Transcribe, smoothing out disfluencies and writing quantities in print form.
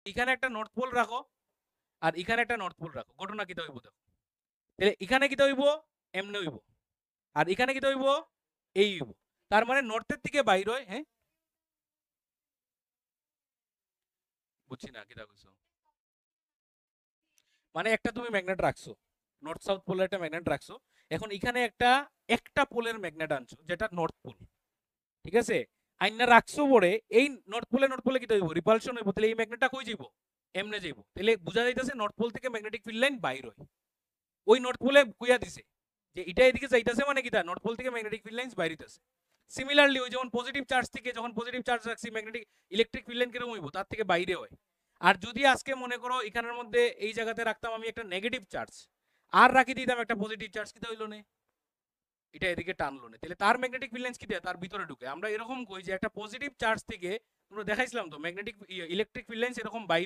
এখানে একটা north pole রাখো আর এখানে একটা নর্থ পোল রাখো, ঘটনা কিতা হইব দেখো। তাহলে এখানে কিতা হইব, এমনি হইব, আর এখানে কিতা হইব, এই হইব। তার মানে নর্থের দিকে বাইর হয়। হ্যাঁ, বুঝছি না কিতা কইছো। মানে একটা তুমি ম্যাগনেট রাখছো, নর্থ সাউথ পোলের একটা ম্যাগনেট রাখছো, এখন এখানে একটা একটা পোলের ম্যাগনেট আনছো যেটা নর্থ পোল, ঠিক আছে। আইনা রাখছো পরে এই নর্থ পোলে কি হইব, রিপালশন হইব, তাহলে এই ম্যাগনেটটা কই যাইব, এমনে যাইব। তাহলে বুঝা যাইতেছে নর্থ পোল থেকে ম্যাগনেটিক ফিল্ড লাইন বাইর হয়। ওই নর্থ পোলে কুইয়া দিছে যে এটা এদিকে যাইতেছে, মানে কিটা নর্থ পোল থেকে ম্যাগনেটিক ফিল্ড লাইন্স বাইরিতেছে। সিমিলারলি ওই যেমন পজিটিভ চার্জ থেকে যখন পজিটিভ চার্জ রাখছি ম্যাগনেটিক ইলেকট্রিক ফিল্ড লাইন কিরকম হইব, তার থেকে বাইরে হয়। আর যদি আজকে মনে করো এখানের মধ্যে এই জায়গাতে রাখতাম আমি একটা নেগেটিভ চার্জ, আর রাখি দিতাম একটা পজিটিভ চার্জ, কিটা হইলো না, এটা এদিকে টানলো না, তাহলে তার ম্যাগনেটিক ফিল্ড লাইন্স কি দেয়, তার ভিতরে ঢুকে। আমরা এরকম কই যে একটা পজিটিভ চার্জ থেকে, তোমরা দেখাইছিলাম তো ম্যাগনেটিক ইলেকট্রিক ফিল্ড লাইন্স এরকম বাইরে